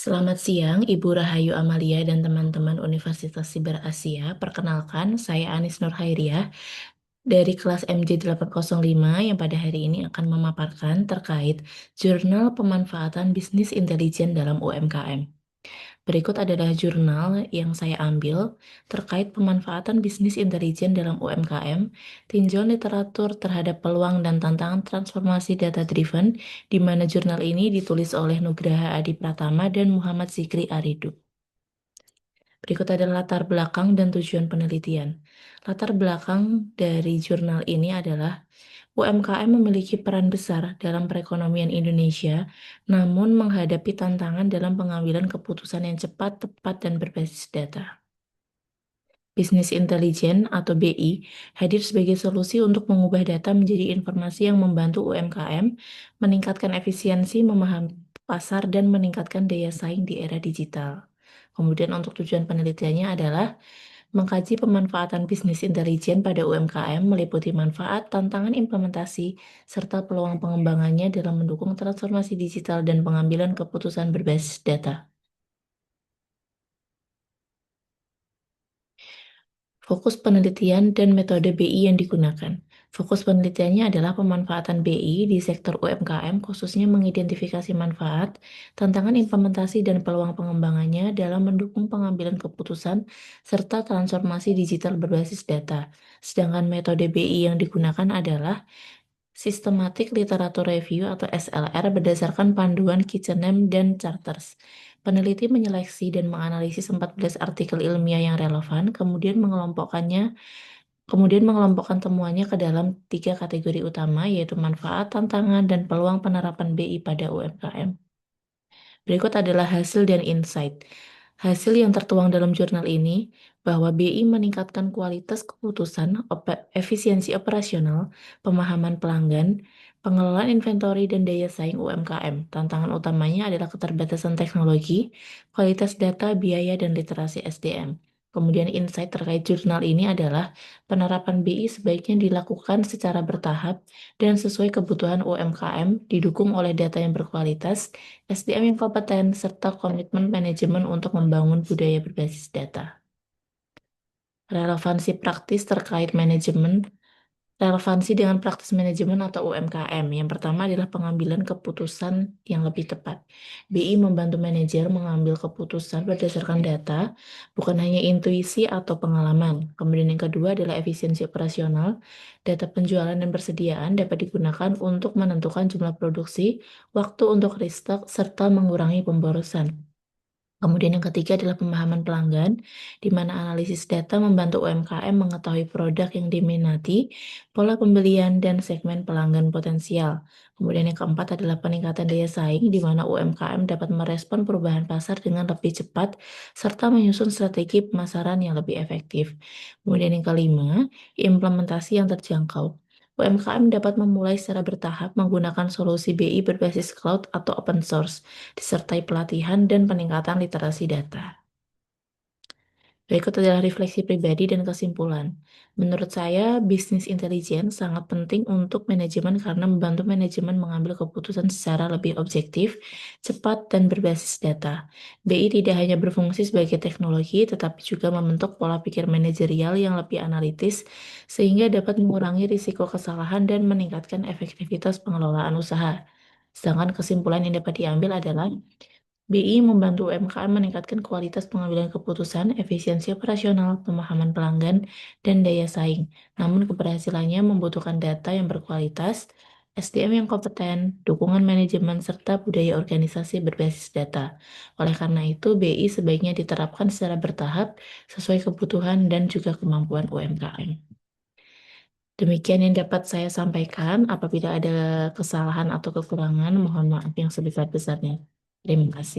Selamat siang, Ibu Rahayu Amalia dan teman-teman Universitas Siber Asia. Perkenalkan, saya Anis Nurhairiah dari kelas MJ805 yang pada hari ini akan memaparkan terkait Jurnal Pemanfaatan Bisnis Intelijen dalam UMKM. Berikut adalah jurnal yang saya ambil terkait pemanfaatan bisnis intelijen dalam UMKM, tinjauan literatur terhadap peluang dan tantangan transformasi data-driven, di mana jurnal ini ditulis oleh Nugraha Adi Pratama dan Muhammad Zikri Aridu. Berikut adalah latar belakang dan tujuan penelitian. Latar belakang dari jurnal ini adalah UMKM memiliki peran besar dalam perekonomian Indonesia, namun menghadapi tantangan dalam pengambilan keputusan yang cepat, tepat, dan berbasis data. Bisnis intelijen atau BI hadir sebagai solusi untuk mengubah data menjadi informasi yang membantu UMKM meningkatkan efisiensi, memahami pasar, dan meningkatkan daya saing di era digital. Kemudian untuk tujuan penelitiannya adalah mengkaji pemanfaatan bisnis intelijen pada UMKM meliputi manfaat, tantangan implementasi, serta peluang pengembangannya dalam mendukung transformasi digital dan pengambilan keputusan berbasis data. Fokus penelitian dan metode BI yang digunakan. Fokus penelitiannya adalah pemanfaatan BI di sektor UMKM, khususnya mengidentifikasi manfaat, tantangan implementasi, dan peluang pengembangannya dalam mendukung pengambilan keputusan serta transformasi digital berbasis data. Sedangkan metode BI yang digunakan adalah Systematic Literature Review atau SLR berdasarkan panduan Kitchenham dan Charters. Peneliti menyeleksi dan menganalisis 14 artikel ilmiah yang relevan, kemudian mengelompokkan temuannya ke dalam 3 kategori utama, yaitu manfaat, tantangan, dan peluang penerapan BI pada UMKM. Berikut adalah hasil dan insight. Hasil yang tertuang dalam jurnal ini bahwa BI meningkatkan kualitas keputusan, efisiensi operasional, pemahaman pelanggan, pengelolaan inventory, dan daya saing UMKM. Tantangan utamanya adalah keterbatasan teknologi, kualitas data, biaya, dan literasi SDM. Kemudian insight terkait jurnal ini adalah penerapan BI sebaiknya dilakukan secara bertahap dan sesuai kebutuhan UMKM, didukung oleh data yang berkualitas, SDM yang kompeten, serta komitmen manajemen untuk membangun budaya berbasis data. Relevansi praktis terkait manajemen, relevansi dengan praktis manajemen atau UMKM. Yang pertama adalah pengambilan keputusan yang lebih tepat. BI membantu manajer mengambil keputusan berdasarkan data, bukan hanya intuisi atau pengalaman. Kemudian yang kedua adalah efisiensi operasional. Data penjualan dan persediaan dapat digunakan untuk menentukan jumlah produksi, waktu untuk restock, serta mengurangi pemborosan. Kemudian yang ketiga adalah pemahaman pelanggan, di mana analisis data membantu UMKM mengetahui produk yang diminati, pola pembelian, dan segmen pelanggan potensial. Kemudian yang keempat adalah peningkatan daya saing, di mana UMKM dapat merespon perubahan pasar dengan lebih cepat, serta menyusun strategi pemasaran yang lebih efektif. Kemudian yang kelima, implementasi yang terjangkau. UMKM dapat memulai secara bertahap menggunakan solusi BI berbasis cloud atau open source, disertai pelatihan dan peningkatan literasi data. Berikut adalah refleksi pribadi dan kesimpulan. Menurut saya, bisnis intelijen sangat penting untuk manajemen karena membantu manajemen mengambil keputusan secara lebih objektif, cepat, dan berbasis data. BI tidak hanya berfungsi sebagai teknologi, tetapi juga membentuk pola pikir manajerial yang lebih analitis, sehingga dapat mengurangi risiko kesalahan dan meningkatkan efektivitas pengelolaan usaha. Sedangkan kesimpulan yang dapat diambil adalah BI membantu UMKM meningkatkan kualitas pengambilan keputusan, efisiensi operasional, pemahaman pelanggan, dan daya saing. Namun keberhasilannya membutuhkan data yang berkualitas, SDM yang kompeten, dukungan manajemen, serta budaya organisasi berbasis data. Oleh karena itu, BI sebaiknya diterapkan secara bertahap sesuai kebutuhan dan juga kemampuan UMKM. Demikian yang dapat saya sampaikan. Apabila ada kesalahan atau kekurangan, mohon maaf yang sebesar-besarnya. Terima kasih.